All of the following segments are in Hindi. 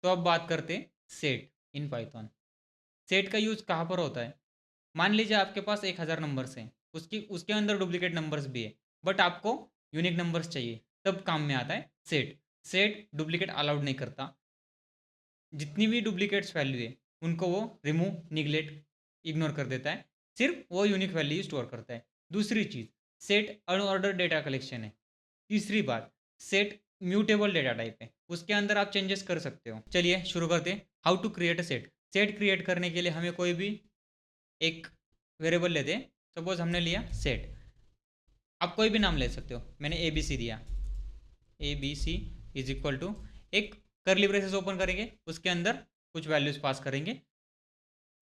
तो अब बात करते हैं सेट इन पाइथन। सेट का यूज़ कहाँ पर होता है? मान लीजिए आपके पास 1000 नंबर्स हैं, उसकी उसके अंदर डुप्लीकेट नंबर्स भी है, बट आपको यूनिक नंबर्स चाहिए, तब काम में आता है सेट। सेट डुप्लीकेट अलाउड नहीं करता। जितनी भी डुप्लीकेट्स वैल्यू है उनको वो रिमूव, निगलेक्ट, इग्नोर कर देता है। सिर्फ वो यूनिक वैल्यू स्टोर करता है। दूसरी चीज़, सेट अनऑर्डर डेटा कलेक्शन है। तीसरी बात, सेट म्यूटेबल डेटा टाइप है, उसके अंदर आप चेंजेस कर सकते हो। चलिए शुरू करते हैं। How to create a set. Set create करने के लिए हमें कोई भी एक वेरिएबल लेते हैं। सपोज हमने लिया सेट, आप कोई भी नाम ले सकते हो। मैंने ए बी सी दिया, A B C is equal to, एक करली ब्रेसेस ओपन करेंगे, उसके अंदर कुछ वैल्यूज पास करेंगे।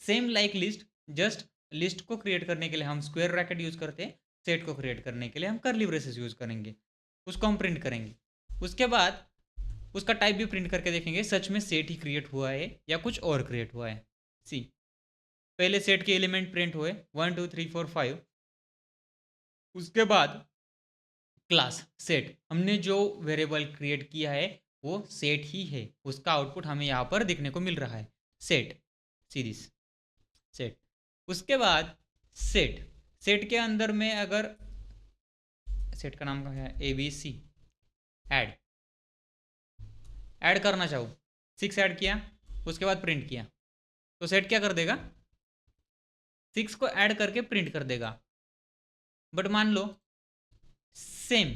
Same like list, just list को क्रिएट करने के लिए हम स्क्वायर ब्रैकेट यूज करते हैं, सेट को क्रिएट करने के लिए हम करली ब्रेसेस यूज करेंगे। उसको हम प्रिंट करेंगे। उसके बाद उसका टाइप भी प्रिंट करके देखेंगे सच में सेट ही क्रिएट हुआ है या कुछ और क्रिएट हुआ है। सी, पहले सेट के एलिमेंट प्रिंट हुए 1 2 3 4 5। उसके बाद क्लास सेट, हमने जो वेरिएबल क्रिएट किया है वो सेट ही है, उसका आउटपुट हमें यहाँ पर देखने को मिल रहा है, सेट सीरीज सेट। उसके बाद सेट, सेट के अंदर में अगर सेट का नाम क्या है, A B C, add, add करना चाहूँ, 6 ऐड किया, उसके बाद प्रिंट किया, तो सेट क्या कर देगा, 6 को ऐड करके प्रिंट कर देगा। बट मान लो सेम,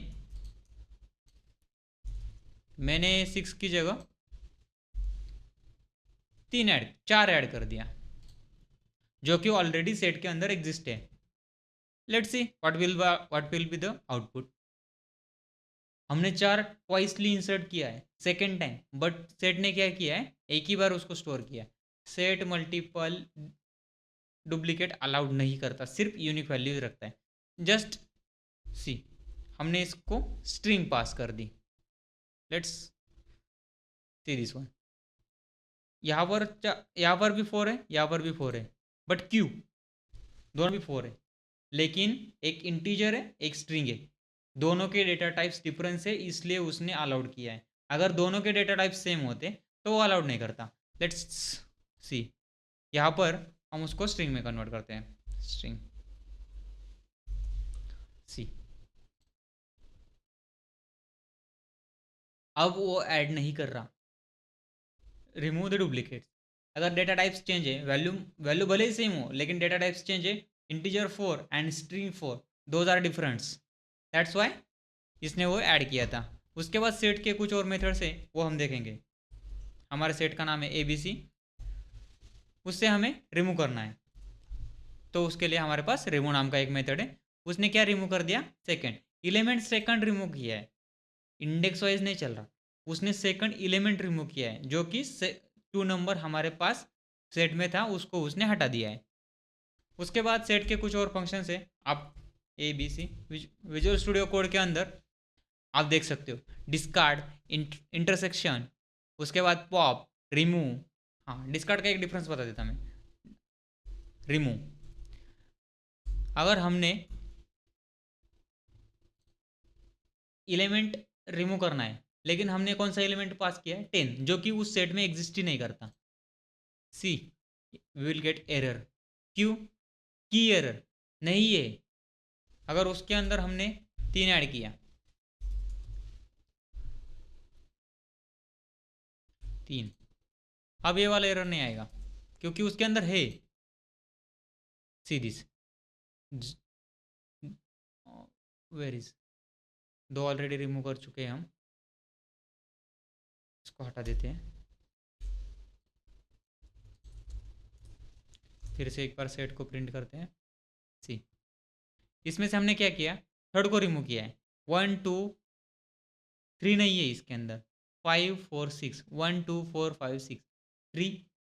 मैंने 6 की जगह 4 ऐड कर दिया, जो कि ऑलरेडी सेट के अंदर एग्जिस्ट है। Let's see what will be the output. हमने 4 ट्वाइसली इंसर्ट किया है सेकेंड टाइम, बट सेट ने क्या किया है, एक ही बार उसको स्टोर किया। सेट मल्टीपल डुप्लीकेट अलाउड नहीं करता, सिर्फ यूनिक वैल्यू रखता है। जस्ट सी, हमने इसको स्ट्रिंग पास कर दी। Let's see this one. यहाँ पर भी 4 है, यहाँ पर भी 4 है, बट क्यों, दोनों भी 4 है, लेकिन एक इंटीजर है एक स्ट्रिंग है, दोनों के डेटा टाइप्स डिफरेंस है, इसलिए उसने अलाउड किया है। अगर दोनों के डेटा टाइप सेम होते तो वो अलाउड नहीं करता। लेट्स सी, यहाँ पर हम उसको स्ट्रिंग में कन्वर्ट करते हैं, स्ट्रिंग सी। अब वो ऐड नहीं कर रहा, रिमूव द डुप्लीकेट। अगर डेटा टाइप्स चेंज है, वैल्यू वैल्यू भले ही सेम हो लेकिन डेटा टाइप्स चेंज है, integer 4 and string 4, those are differents, that's why इसने वो ऐड किया था। उसके बाद सेट के कुछ और मेथड्स है, वो हम देखेंगे। हमारे सेट का नाम है ए बी सी, उससे हमें रिमूव करना है, तो उसके लिए हमारे पास रिमूव नाम का एक मेथड है। उसने क्या रिमूव कर दिया, सेकंड एलिमेंट, सेकंड रिमूव किया है, इंडेक्स वाइज नहीं चल रहा, उसने सेकंड एलिमेंट रिमूव किया है, जो कि 2 नंबर हमारे पास सेट में था उसको उसने हटा दिया है। उसके बाद सेट के कुछ और फंक्शंस है, आप A B C Visual Studio code के अंदर आप देख सकते हो, डिस्कार्ड, इंटरसेक्शन, उसके बाद पॉप, रिमूव। हाँ, डिस्कार्ड का एक डिफरेंस बता देता मैं। रिमूव, अगर हमने एलिमेंट रिमूव करना है, लेकिन हमने कौन सा एलिमेंट पास किया है, 10, जो कि उस सेट में एग्जिस्ट ही नहीं करता, सी वी विल गेट एरर। क्यों, की एरर नहीं है। अगर उसके अंदर हमने 3 ऐड किया, 3, अब ये वाला एरर नहीं आएगा क्योंकि उसके अंदर है, see this, where is, 2 already remove कर चुके हैं हम, इसको हटा देते हैं। फिर से एक बार सेट को प्रिंट करते हैं, सी, इसमें से हमने क्या किया, थर्ड को रिमूव किया है। 1 2 3 नहीं है इसके अंदर, 5 4 6, 1 2 4 5 6, 3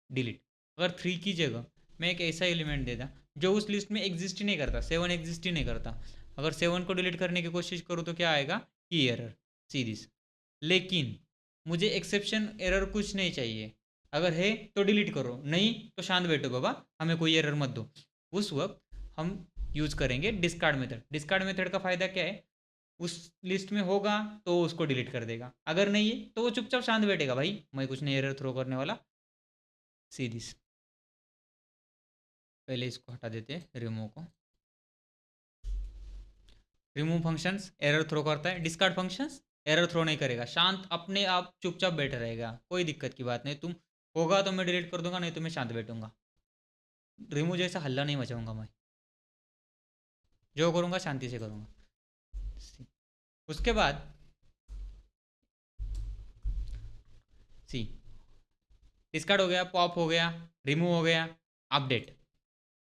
डिलीट। अगर 3 की जगह मैं एक ऐसा एलिमेंट देता जो उस लिस्ट में एग्जिस्ट ही नहीं करता, 7 एग्जिस्ट ही नहीं करता, अगर 7 को डिलीट करने की कोशिश करूँ तो क्या आएगा, की एरर, सीरीज। लेकिन मुझे एक्सेप्शन एरर कुछ नहीं चाहिए, अगर है तो डिलीट करो, नहीं तो शांत बैठो बाबा, हमें कोई एरर मत दो। उस वक्त हम यूज़ करेंगे डिस्कार्ड मेथड। डिस्कार्ड मेथड का फ़ायदा क्या है, उस लिस्ट में होगा तो उसको डिलीट कर देगा, अगर नहीं है तो वो चुपचाप शांत बैठेगा, भाई मैं कुछ नहीं एरर थ्रो करने वाला। सी दिस, पहले इसको हटा देते हैं रिमूव को। रिमूव फंक्शंस एरर थ्रो करता है, डिस्कार्ड फंक्शंस एरर थ्रो नहीं करेगा, शांत अपने आप चुपचाप बैठा रहेगा, कोई दिक्कत की बात नहीं। तुम होगा तो मैं डिलीट कर दूंगा, नहीं तो मैं शांत बैठूंगा। रिमूव जैसा हल्ला नहीं मचाऊंगा मैं, जो करूंगा शांति से करूंगा। उसके बाद सी, डिस्कार्ड हो गया, पॉप हो गया, रिमूव हो गया। अपडेट,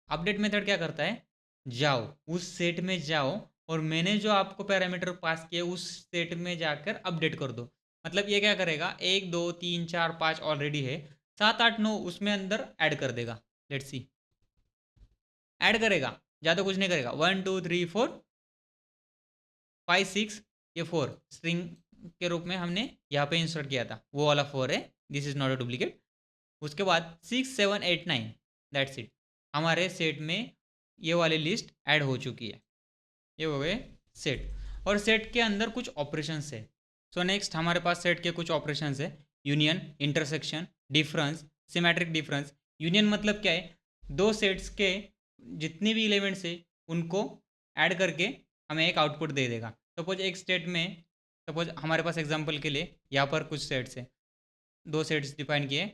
अपडेट मेथड क्या करता है, जाओ उस सेट में जाओ और मैंने जो आपको पैरामीटर पास किए उस सेट में जाकर अपडेट कर दो। मतलब ये क्या करेगा, 1 2 3 4 5 ऑलरेडी है, 7 8 9 उसमें अंदर ऐड कर देगा। लेट्स सी, ऐड करेगा, ज़्यादा कुछ नहीं करेगा। 1 2 3 4 5 6, ये 4 स्ट्रिंग के रूप में हमने यहाँ पे इंसर्ट किया था, वो वाला 4 है, this is not a duplicate. उसके बाद 6 7 8 9, दैट्स इट, हमारे सेट में ये वाली लिस्ट ऐड हो चुकी है। ये हो गए सेट, और सेट के अंदर कुछ ऑपरेशंस है। सो नेक्स्ट हमारे पास सेट के कुछ ऑपरेशंस है, union, intersection, difference, symmetric difference. Union मतलब क्या है, दो सेट्स के जितने भी एलिमेंट्स है उनको ऐड करके हमें एक आउटपुट दे देगा। सपोज एक स्टेट में, सपोज हमारे पास एग्जांपल के लिए यहाँ पर कुछ सेट्स है, दो सेट्स डिफाइन किए,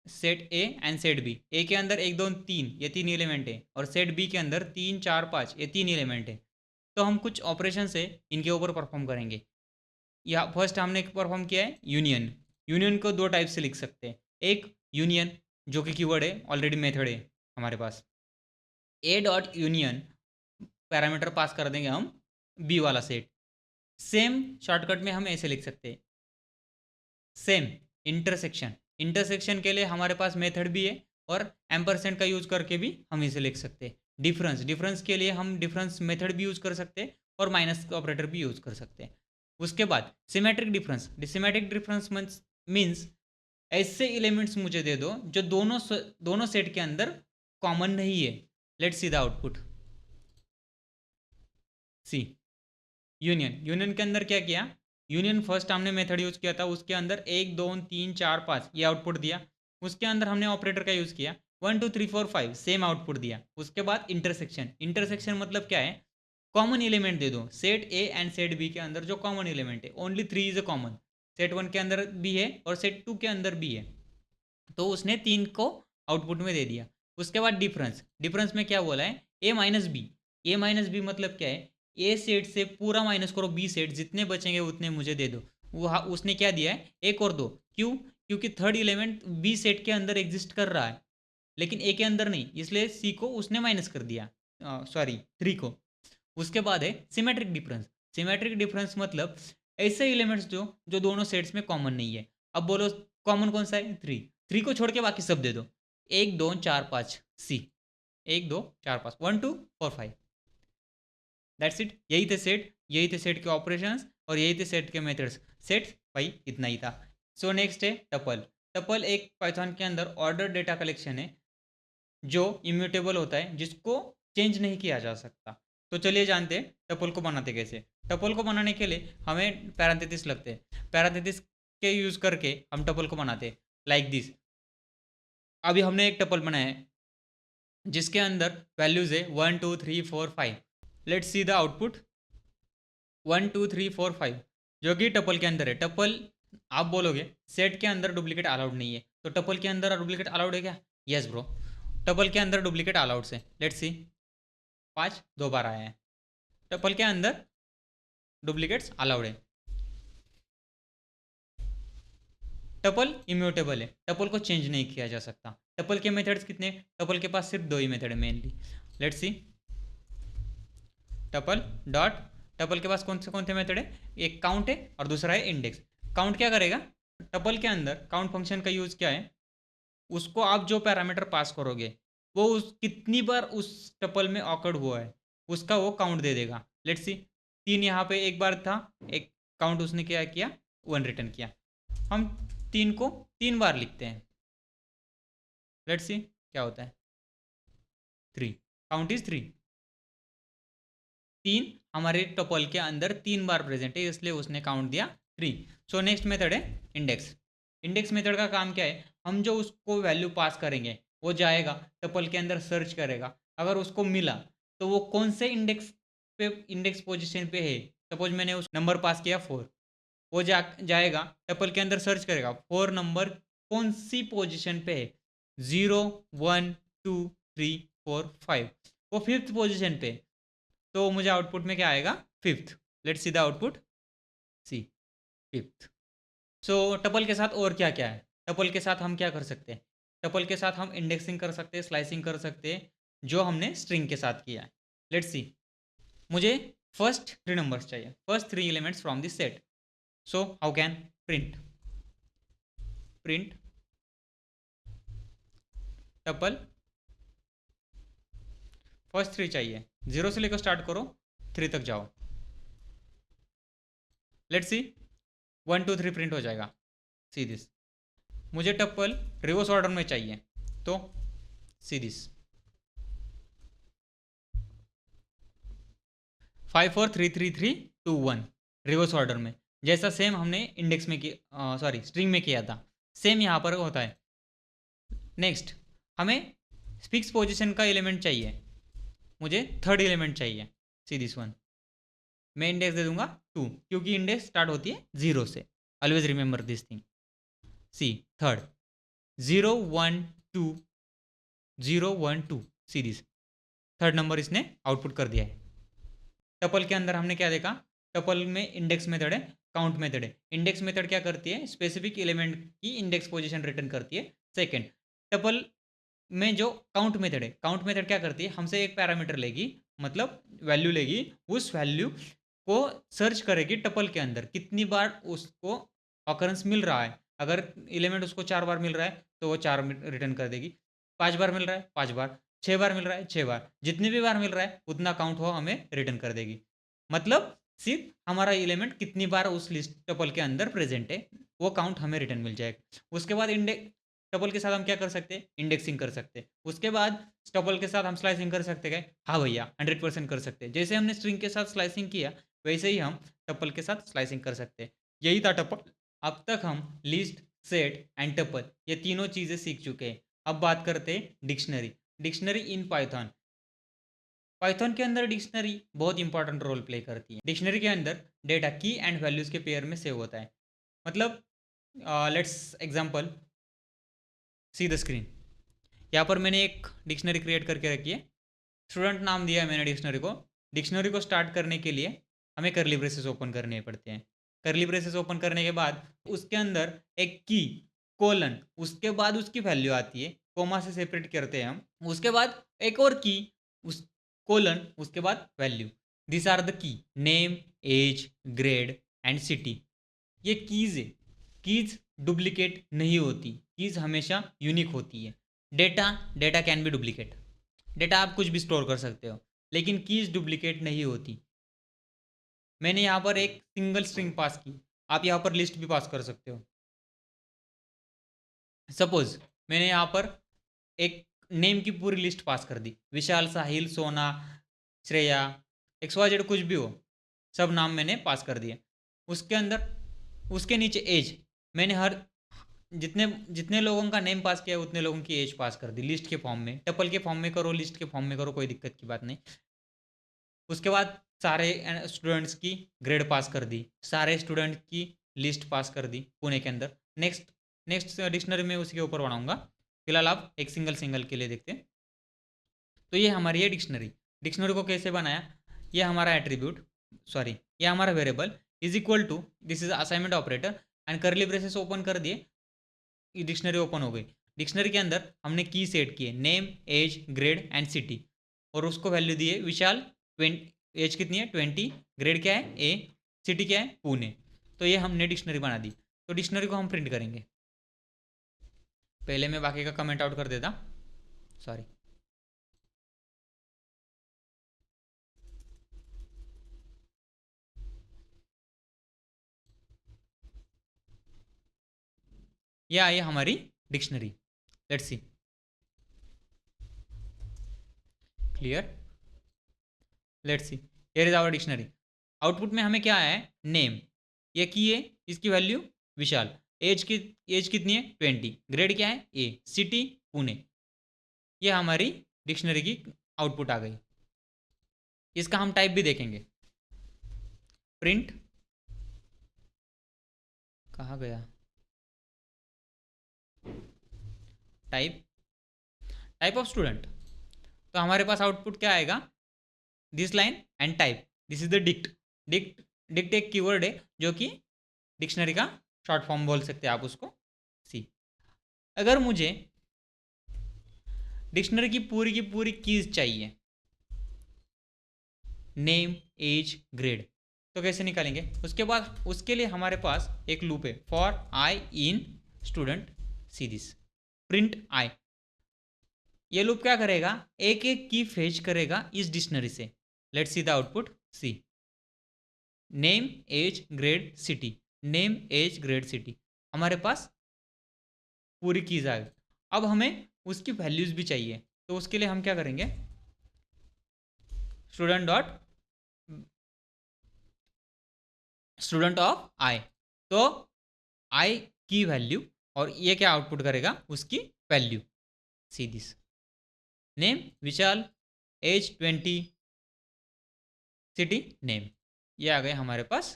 set A and set B. A के अंदर 1 2 3 ये 3 एलिमेंट है, और सेट बी के अंदर 3 4 5 ये 3 एलिमेंट है। तो हम कुछ ऑपरेशन से इनके ऊपर परफॉर्म करेंगे। या फर्स्ट हमने परफॉर्म किया है यूनियन। यूनियन को दो टाइप से लिख सकते हैं, एक यूनियन जो कि कीवर्ड है, ऑलरेडी मेथड है हमारे पास, A dot union parameter pass कर देंगे हम बी वाला सेट। सेम शॉर्टकट में हम ऐसे लिख सकते हैं, सेम इंटरसेक्शन। इंटरसेक्शन के लिए हमारे पास मेथड भी है, और एम्परसेंड का यूज करके भी हम इसे लिख सकते हैं। डिफरेंस, डिफरेंस के लिए हम डिफरेंस मेथड भी यूज कर सकते हैं, और माइनस ऑपरेटर भी यूज कर सकते हैं। उसके बाद symmetric difference. Symmetric difference means ऐसे एलिमेंट्स मुझे दे दो जो दोनों सेट के अंदर कॉमन नहीं है। Let's see the output. See, union, union के अंदर क्या किया, यूनियन फर्स्ट हमने मेथड यूज किया था, उसके अंदर 1 2 3 4 5 ये आउटपुट दिया। उसके अंदर हमने ऑपरेटर का यूज किया, 1 2 3 4 5 सेम आउटपुट दिया। उसके बाद इंटरसेक्शन। इंटरसेक्शन मतलब क्या है, कॉमन एलिमेंट दे दो, set A and set B के अंदर जो कॉमन एलिमेंट है, only 3 is a common, set 1 के अंदर भी है और सेट 2 के अंदर भी है, तो उसने 3 को आउटपुट में दे दिया। उसके बाद डिफरेंस, डिफरेंस में क्या बोला है, ए माइनस बी। ए माइनस बी मतलब क्या है, ए सेट से पूरा माइनस करो बी सेट, जितने बचेंगे उतने मुझे दे दो। वो उसने क्या दिया है, एक और दो। क्यों, क्योंकि थर्ड एलिमेंट बी सेट के अंदर एग्जिस्ट कर रहा है लेकिन ए के अंदर नहीं, इसलिए सी को उसने माइनस कर दिया, सॉरी 3 को। उसके बाद है सिमेट्रिक डिफरेंस। सिमेट्रिक डिफरेंस मतलब ऐसे एलिमेंट्स जो जो दोनों सेट्स में कॉमन नहीं है। अब बोलो कॉमन कौन सा है, 3। 3 को छोड़ के बाकी सब दे दो, 1 2 4 5 सी, 1 2 4 5 1 2 4 5, दैट्स इट। यही थे सेट, यही थे सेट के ऑपरेशंस, और यही थे सेट के मेथड्स। सेट भाई इतना ही था। सो नेक्स्ट है टपल। टपल एक पाइथन के अंदर ऑर्डर डेटा कलेक्शन है जो इम्यूटेबल होता है, जिसको चेंज नहीं किया जा सकता। तो चलिए जानते हैं टपल को बनाते कैसे। टपल को बनाने के लिए हमें पैरेंथेसिस लगते हैं, पैरेंथेसिस के यूज करके हम टपल को बनाते हैं लाइक दिस। अभी हमने एक टपल बनाया है जिसके अंदर वैल्यूज है 1 2 3 4 5। लेट्स सी द आउटपुट, 1 2 3 4 5 जो कि टपल के अंदर है। टपल आप बोलोगे सेट के अंदर डुप्लीकेट अलाउड नहीं है, तो टपल के अंदर डुप्लीकेट अलाउड है क्या, यस ब्रो, टपल के अंदर डुप्लीकेट अलाउड से। लेट्स सी, 5 2 बार आया है, टपल के अंदर डुप्लीकेट्स अलाउड है। टपल इम्यूटेबल है, टपल को चेंज नहीं किया जा सकता। टपल के मेथड्स कितने, टपल के पास सिर्फ दो ही मेथड है mainly. Let's see, tuple dot, tuple के पास कौन से मेथड है, एक काउंट है और दूसरा है इंडेक्स। काउंट क्या करेगा, टपल के अंदर काउंट फंक्शन का यूज क्या है, उसको आप जो पैरामीटर पास करोगे वो उस कितनी बार उस टपल में ऑकर्ड हुआ है उसका वो काउंट दे देगा। लेट्स सी, 3 यहाँ पे एक बार था, एक काउंट उसने क्या किया, 1 रिटर्न किया। हम 3 को 3 बार लिखते हैं, लेट्स सी क्या होता है, 3, काउंट इज 3, 3 हमारे टपल के अंदर 3 बार प्रेजेंट है, इसलिए उसने काउंट दिया 3। सो नेक्स्ट मेथड है इंडेक्स। इंडेक्स मेथड का काम क्या है, हम जो उसको वैल्यू पास करेंगे वो जाएगा टपल के अंदर सर्च करेगा, अगर उसको मिला तो वो कौन से इंडेक्स पोजीशन पे है, सपोज मैंने उस नंबर पास किया 4, वो जाएगा टपल के अंदर सर्च करेगा 4 नंबर कौन सी पोजीशन पे है, 0 1 2 3 4 5, वो 5th पोजीशन पे, तो मुझे आउटपुट में क्या आएगा 5th। Let's see the output, see 5th। So tuple के साथ और क्या क्या है, टपल के साथ हम क्या कर सकते हैं, टपल के साथ हम इंडेक्सिंग कर सकते हैं, स्लाइसिंग कर सकते हैं, जो हमने स्ट्रिंग के साथ किया है। लेट्स सी, मुझे फर्स्ट 3 नंबर्स चाहिए, first 3 elements from this set. So how can print, print tuple first 3 चाहिए, 0 से लेकर स्टार्ट करो 3 तक जाओ। लेट्स सी 1 2 3 प्रिंट हो जाएगा। सी दिस, मुझे टप्पल रिवर्स ऑर्डर में चाहिए, तो सी दिस 5 4 3 3 3 2 1 रिवर्स ऑर्डर में, जैसा सेम हमने इंडेक्स में सॉरी स्ट्रिंग में किया था, सेम यहाँ पर होता है। नेक्स्ट, हमें फिक्स पोजीशन का एलिमेंट चाहिए, मुझे थर्ड एलिमेंट चाहिए, सी दिस वन, मैं इंडेक्स दे दूंगा 2, क्योंकि इंडेक्स स्टार्ट होती है 0 से, always remember this thing. See third 0 1 2 0 1 2, see this third number इसने आउटपुट कर दिया है। टपल के अंदर हमने क्या देखा, टपल में इंडेक्स मेथड है, काउंट मेथड है। इंडेक्स मेथड क्या करती है, स्पेसिफिक एलिमेंट की इंडेक्स पोजीशन रिटर्न करती है। सेकंड, टपल में जो काउंट मेथड है, काउंट मेथड क्या करती है, हमसे एक पैरामीटर लेगी, मतलब वैल्यू लेगी, उस वैल्यू को सर्च करेगी टपल के अंदर कितनी बार उसको ऑकरेंस मिल रहा है, अगर एलिमेंट उसको 4 बार मिल रहा है तो वो 4 रिटर्न कर देगी, 5 बार मिल रहा है 5 बार, 6 बार मिल रहा है 6 बार, जितनी भी बार मिल रहा है उतना काउंट हो हमें रिटर्न कर देगी। मतलब सिर्फ हमारा एलिमेंट कितनी बार उस लिस्ट टपल के अंदर प्रेजेंट है वो काउंट हमें रिटर्न मिल जाएगा। उसके बाद इंडेक्स टपल के साथ हम क्या कर सकते हैं, इंडेक्सिंग कर सकते हैं। उसके बाद टपल के साथ हम स्लाइसिंग कर सकते हैं, हाँ भैया 100% कर सकते हैं, जैसे हमने स्ट्रिंग के साथ स्लाइसिंग किया वैसे ही हम टपल के साथ स्लाइसिंग कर सकते हैं। यही था टपल। अब तक हम लिस्ट, सेट एंड टपल ये तीनों चीज़ें सीख चुके हैं। अब बात करते हैं dictionary. Dictionary in Python, Python के अंदर डिक्शनरी बहुत इंपॉर्टेंट रोल प्ले करती है। डिक्शनरी के अंदर डेटा की एंड वैल्यूज के पेयर में सेव होता है। मतलब let's example, see the screen, यहाँ पर मैंने एक डिक्शनरी क्रिएट करके रखी है, स्टूडेंट नाम दिया है मैंने डिक्शनरी को। डिक्शनरी को स्टार्ट करने के लिए हमें करली ब्रेसेस ओपन करने पड़ते हैं। करली ब्रेसेस ओपन करने के बाद उसके अंदर एक की, कोलन, उसके बाद उसकी वैल्यू आती है, कोमा से सेपरेट करते हैं हम, उसके बाद एक और की, उस कोलन, उसके बाद value. This are the key, name, age, grade and city, ये कीज है। कीज डुप्लीकेट नहीं होती, कीज हमेशा यूनिक होती है। Data, data can be duplicate, data आप कुछ भी स्टोर कर सकते हो, लेकिन कीज डुप्लीकेट नहीं होती। मैंने यहाँ पर एक सिंगल स्ट्रिंग पास की, आप यहाँ पर लिस्ट भी पास कर सकते हो। सपोज मैंने यहाँ पर एक नेम की पूरी लिस्ट पास कर दी, विशाल, साहिल, सोना, श्रेया, XYZ कुछ भी हो, सब नाम मैंने पास कर दिए। उसके अंदर उसके नीचे एज, मैंने हर जितने जितने लोगों का नेम पास किया उतने लोगों की एज पास कर दी, लिस्ट के फॉर्म में, टपल के फॉर्म में करो, लिस्ट के फॉर्म में करो, कोई दिक्कत की बात नहीं। उसके बाद सारे स्टूडेंट्स की ग्रेड पास कर दी, सारे स्टूडेंट की लिस्ट पास कर दी पुणे के अंदर। नेक्स्ट नेक्स्ट डिक्शनरी में उसी के ऊपर बनाऊंगा, फिलहाल आप एक सिंगल सिंगल के लिए देखते हैं। तो ये हमारी है डिक्शनरी। डिक्शनरी को कैसे बनाया, ये हमारा एट्रीब्यूट, सॉरी ये हमारा variable is equal to, this is assignment operator and curly braces open कर दिए, डिक्शनरी ओपन हो गई। डिक्शनरी के अंदर हमने की सेट किए, name, age, grade and city, और उसको वैल्यू दिए विशाल, 20, एज कितनी है 20, ग्रेड क्या है ए, सिटी क्या है पुणे। तो ये हमने डिक्शनरी बना दी। तो डिक्शनरी को हम प्रिंट करेंगे। पहले मैं बाकी का कमेंट आउट कर देता, सॉरी। ये आई हमारी dictionary, let's see, clear, let's see. Here is our dictionary. Output में हमें क्या आया है, नेम, ये की है, इसकी वैल्यू विशाल, एज कितनी है 20, ग्रेड क्या है ए, सिटी पुणे। ये हमारी डिक्शनरी की आउटपुट आ गई। इसका हम टाइप भी देखेंगे। प्रिंट, कहाँ गया, टाइप ऑफ स्टूडेंट। तो हमारे पास आउटपुट क्या आएगा, this line and type, this is the dict एक कीवर्ड है जो कि डिक्शनरी का शॉर्ट फॉर्म बोल सकते हैं आप उसको, सी। अगर मुझे डिक्शनरी की पूरी कीज चाहिए, नेम, एज, ग्रेड, तो कैसे निकालेंगे? उसके बाद उसके लिए हमारे पास एक लूप है, for I in student, see this, print I. ये लूप क्या करेगा, एक एक की फेच करेगा इस डिक्शनरी से। Let's see the output, see, name, age, grade, city, name, age, grade, city, हमारे पास पूरी कीज आ गई। अब हमें उसकी वैल्यूज भी चाहिए, तो उसके लिए हम क्या करेंगे, स्टूडेंट ऑफ आई, तो आई की वैल्यू, और ये क्या आउटपुट करेगा, उसकी value, see this, name Vishal, age 20, city name, ये आ गए हमारे पास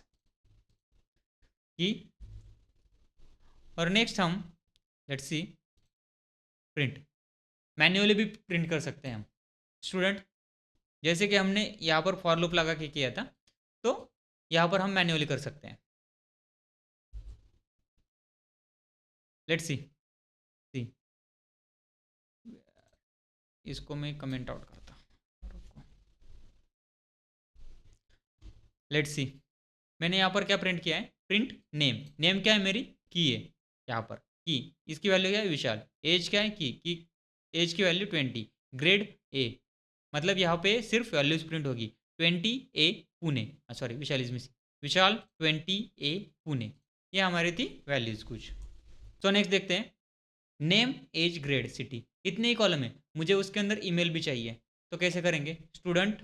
की। और नेक्स्ट हम लेट्स सी प्रिंट, मैन्युअली भी प्रिंट कर सकते हैं हम स्टूडेंट, जैसे कि हमने यहाँ पर फॉर लूप लगा के किया था, तो यहाँ पर हम मैन्युअली कर सकते हैं। लेट्स सी, सी, इसको मैं कमेंट आउट करता, लेट्स सी, मैंने यहाँ पर क्या प्रिंट किया है, प्रिंट नेम, नेम क्या है मेरी की है, यहाँ पर की, इसकी वैल्यू क्या है विशाल, एज क्या है की एज की वैल्यू 20, ग्रेड ए, मतलब यहाँ पे सिर्फ वैल्यूज प्रिंट होगी, 20 A Pune, sorry Vishal is missing, Vishal 20 A Pune, ये हमारी थी वैल्यूज कुछ। तो नेक्स्ट देखते हैं, नेम, एज, ग्रेड, सिटी, इतने ही कॉलम है, मुझे उसके अंदर ईमेल भी चाहिए, तो कैसे करेंगे, स्टूडेंट,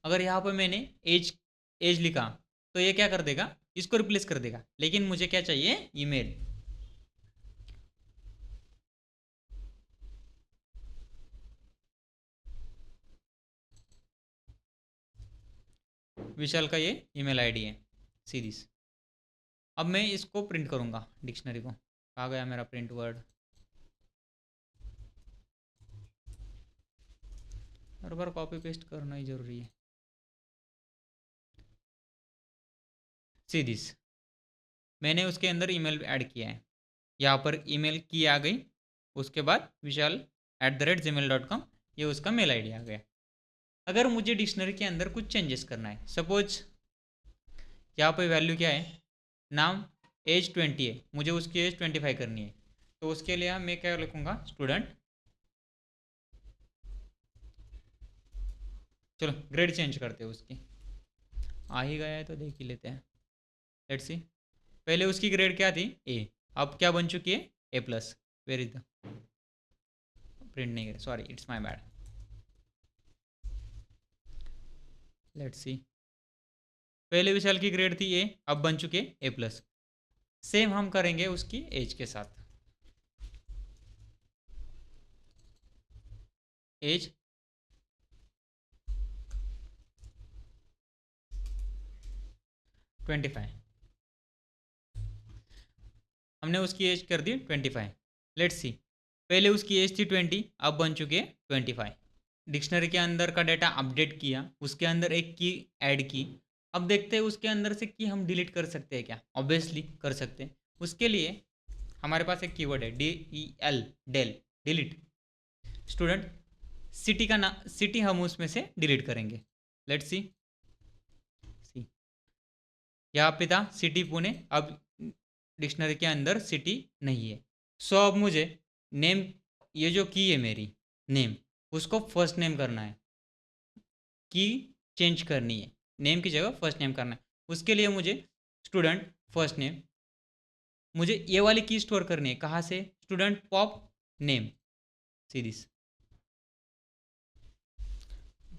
अगर यहाँ पर मैंने एज लिखा, तो ये क्या कर देगा, इसको रिप्लेस कर देगा, लेकिन मुझे क्या चाहिए, ईमेल, विशाल का ये ईमेल आईडी है, सी दिस। अब मैं इसको प्रिंट करूंगा डिक्शनरी को, कहाँ गया मेरा प्रिंट वर्ड, हर बार कॉपी पेस्ट करना ही जरूरी है, सी दिस, मैंने उसके अंदर ईमेल ऐड किया है, यहाँ पर ईमेल की आ गई, उसके बाद vishal@gmail.com, ये उसका मेल आईडी आ गया। अगर मुझे डिक्शनरी के अंदर कुछ चेंजेस करना है, सपोज यहाँ पे वैल्यू क्या है, नाम, एज 20 है, मुझे उसकी एज 25 करनी है, तो उसके लिए मैं क्या लिखूँगा, स्टूडेंट, चलो ग्रेड चेंज करते हैं उसकी, आ ही गया है तो देख ही लेते हैं, लेट्स सी, पहले उसकी ग्रेड क्या थी, ए, अब क्या बन चुकी है, A plus, where is the, print नहीं करे, sorry it's my bad, let's see, पहले विशाल की ग्रेड थी ए, अब बन चुके ए प्लस, सेम हम करेंगे उसकी एज के साथ, एज 25, हमने उसकी एज कर दी 25, लेट्स सी, पहले उसकी एज थी 20, अब बन चुके 25, डिक्शनरी के अंदर का डाटा अपडेट किया, उसके अंदर एक की ऐड की, अब देखते हैं उसके अंदर से की हम डिलीट कर सकते हैं क्या, ऑब्वियसली कर सकते हैं, उसके लिए हमारे पास एक कीवर्ड है DEL, del, delete, student, city का ना, सिटी हम उसमें से डिलीट करेंगे, लेट्स सी, यहाँ पे था सिटी पुणे, अब डिक्शनरी के अंदर सिटी नहीं है, सो अब मुझे नेम, ये जो की है मेरी नेम, उसको फर्स्ट नेम करना है, की चेंज करनी है, नेम की जगह फर्स्ट नेम करना है, उसके लिए मुझे स्टूडेंट फर्स्ट नेम, मुझे ये वाली की स्टोर करनी है, कहाँ से, student pop name, see this,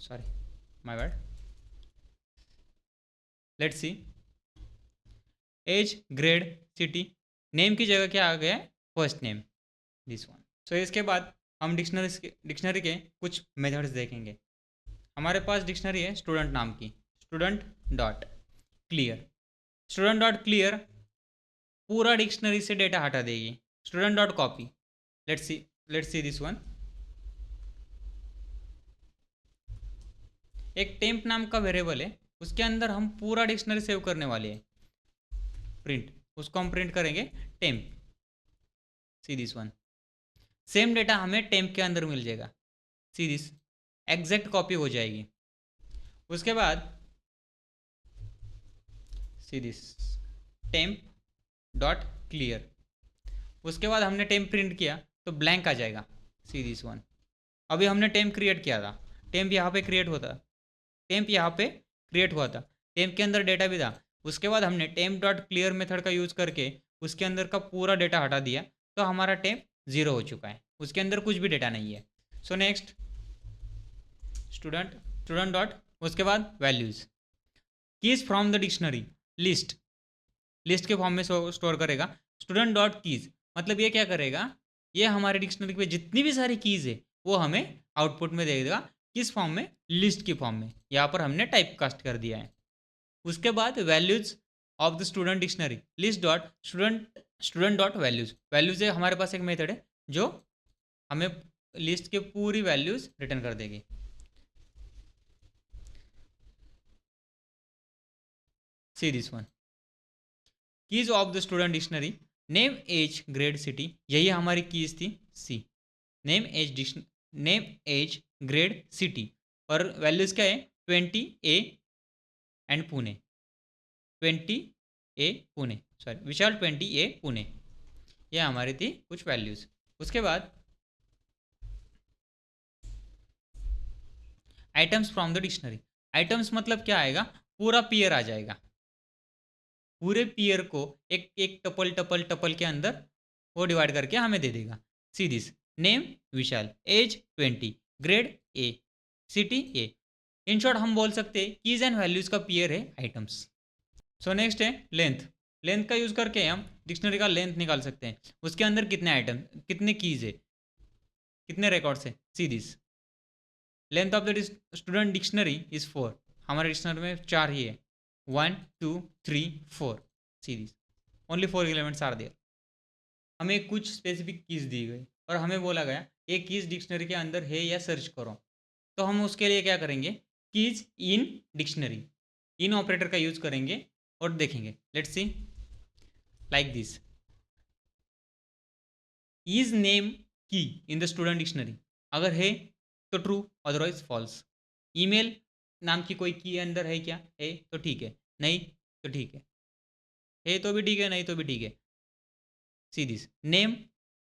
sorry, my bad. Let's see, age, grade, city, name की जगह क्या आ गया है, first name, this one. So इसके बाद हम डिक्शनरी के कुछ मेथड्स देखेंगे। हमारे पास डिक्शनरी है स्टूडेंट नाम की, student dot clear. Student dot clear पूरा डिक्शनरी से डेटा हटा देगी। Student dot copy, let's see this one. एक टेम्प नाम का वेरिएबल है, उसके अंदर हम पूरा डिक्शनरी सेव करने वाले हैं। प्रिंट, उसको हम प्रिंट करेंगे temp, C this one. Same data हमें टेम्प के अंदर मिल जाएगा, सी दिस, एग्जैक्ट कॉपी हो जाएगी। उसके बाद see this temp dot clear. उसके बाद हमने टेम्प प्रिंट किया तो ब्लैंक आ जाएगा, सी दिस वन। अभी हमने टेम्प क्रिएट किया था, टेम्प यहाँ पे क्रिएट होता, टेम्प यहाँ पे क्रिएट हुआ था, टेम्प के अंदर डेटा भी था। उसके बाद हमने टेम्प डॉट क्लियर मेथड का यूज़ करके उसके अंदर का पूरा डेटा हटा दिया, तो हमारा टेम्प जीरो हो चुका है, उसके अंदर कुछ भी डेटा नहीं है। सो नेक्स्ट, स्टूडेंट डॉट, उसके बाद values, keys from the dictionary, list, list के फॉर्म में स्टोर करेगा। स्टूडेंट डॉट कीज मतलब ये क्या करेगा, ये हमारे डिक्शनरी पे जितनी भी सारी कीज है वो हमें आउटपुट में दे देगा, किस फॉर्म में, लिस्ट की फॉर्म में। यहाँ पर हमने टाइप कास्ट कर दिया है। उसके बाद values of the student dictionary, list dot student dot values. Values है हमारे पास एक मेथड है जो हमें लिस्ट के पूरी वैल्यूज रिटर्न कर देगी। See this one, keys of the student dictionary, name, age, grade, city, यही हमारी कीज थी। See, name age grade city, और वैल्यूज क्या है, 20A and Pune, 20A Pune, sorry Vishal 20A Pune, ये हमारी थी कुछ वैल्यूज। उसके बाद items from the dictionary, items मतलब क्या आएगा, पूरा पेयर आ जाएगा, पूरे पेयर को एक एक टपल टपल टपल के अंदर वो डिवाइड करके हमें दे देगा। See this, name Vishal, age 20, grade A, city A. In short हम बोल सकते हैं कीज एंड वैल्यूज का पेयर है आइटम्स। सो नेक्स्ट है लेंथ, लेंथ का यूज करके हम डिक्शनरी का लेंथ निकाल सकते हैं, उसके अंदर कितने आइटम, कितने कीज है, कितने रिकॉर्ड्स है। See this, length of the student dictionary is 4, हमारे डिक्शनरी में 4 ही है, 1 2 3 4, see this, only 4 elements are there. हमें कुछ स्पेसिफिक कीज दी गई और हमें बोला गया एक कीज डिक्शनरी के अंदर है या सर्च करो, तो हम उसके लिए क्या करेंगे, keys in dictionary, in operator का यूज करेंगे और देखेंगे। Let's see, like this, is name की इन द स्टूडेंट डिक्शनरी, अगर है तो ट्रू, अदरवाइज फॉल्स। ईमेल नाम की कोई की अंदर है क्या, है तो ठीक है, नहीं तो ठीक है तो भी ठीक है, नहीं तो भी ठीक है। सी दिस, नेम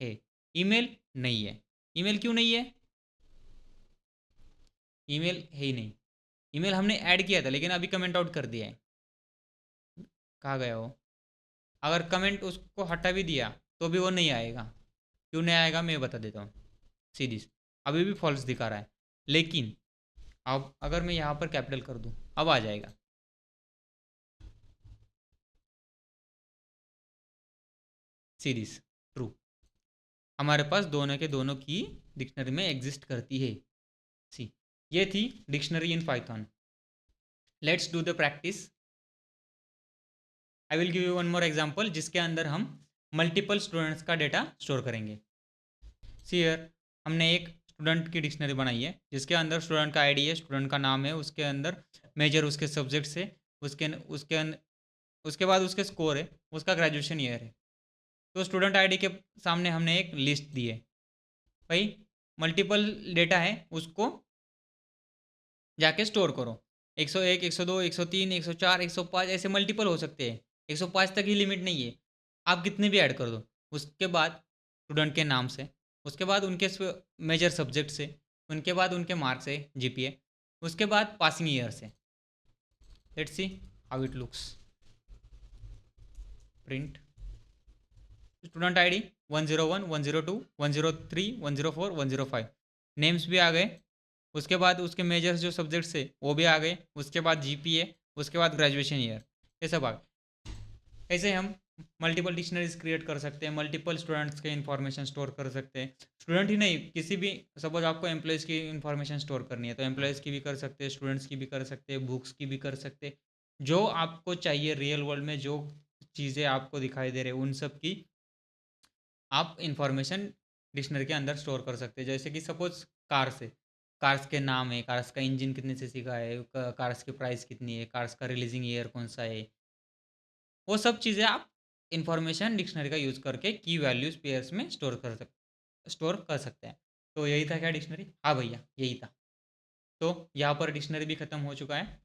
है, ईमेल नहीं है। ईमेल क्यों नहीं है, ईमेल है ही नहीं, ईमेल हमने ऐड किया था लेकिन अभी कमेंट आउट कर दिया है, कहाँ गया वो। अगर कमेंट उसको हटा भी दिया तो भी वो नहीं आएगा, क्यों नहीं आएगा मैं बता देता हूँ। सी दिस, अभी भी फॉल्स दिखा रहा है, लेकिन अब अगर मैं यहाँ पर कैपिटल कर दूँ अब आ जाएगा। सी दिस, ट्रू, हमारे पास दोनों के दोनों की डिक्शनरी में एग्जिस्ट करती है। सी, ये थी dictionary in Python. Let's do the practice. I will give you one more example जिसके अंदर हम मल्टीपल स्टूडेंट्स का डेटा स्टोर करेंगे। सी हियर, हमने एक स्टूडेंट की डिक्शनरी बनाई है जिसके अंदर स्टूडेंट का आईडी है, स्टूडेंट का नाम है, उसके अंदर मेजर उसके सब्जेक्ट्स है, उसके बाद उसके स्कोर है, उसका ग्रेजुएशन ईयर है। तो स्टूडेंट आईडी के सामने हमने एक लिस्ट दी है, भाई मल्टीपल डेटा है उसको जाके स्टोर करो। 101, 102, 103, 104, 105 ऐसे मल्टीपल हो सकते हैं, 105 तक ही लिमिट नहीं है, आप कितने भी ऐड कर दो। उसके बाद स्टूडेंट के नाम से, उसके बाद उनके मेजर सब्जेक्ट से, उनके बाद उनके मार्क्स है, जीपीए, उसके बाद पासिंग ईयर से। Let's see how it looks. Print student ID 101, 102, 103, 104, 105, names भी आ गए, उसके बाद उसके मेजर्स जो सब्जेक्ट्स है वो भी आ गए, उसके बाद जीपीए, उसके बाद ग्रेजुएशन ईयर, ये सब आ गए। ऐसे हम मल्टीपल डिक्शनरीज क्रिएट कर सकते हैं, मल्टीपल स्टूडेंट्स के इन्फॉर्मेशन स्टोर कर सकते हैं। स्टूडेंट ही नहीं, किसी भी, सपोज आपको एम्प्लॉयज़ की इन्फॉर्मेशन स्टोर करनी है तो एम्प्लॉयज़ की भी कर सकते हैं, स्टूडेंट्स की भी कर सकते हैं, बुक्स की भी कर सकते हैं। जो आपको चाहिए रियल वर्ल्ड में, जो चीज़ें आपको दिखाई दे रहे हैं उन सब की आप इंफॉर्मेशन डिक्शनरी के अंदर स्टोर कर सकते हैं। जैसे कि सपोज कार्स है, कार्स के नाम है, कार्स का इंजन कितने सीसी का है, कार्स की प्राइस कितनी है, कार्स का रिलीजिंग ईयर कौन सा है, वो सब चीज़ें आप इंफॉर्मेशन डिक्शनरी का यूज़ करके की वैल्यूज़ पेयर्स में स्टोर कर सकते हैं। तो यही था क्या डिक्शनरी? हाँ भैया, यही था। तो यहाँ पर डिक्शनरी भी ख़त्म हो चुका है।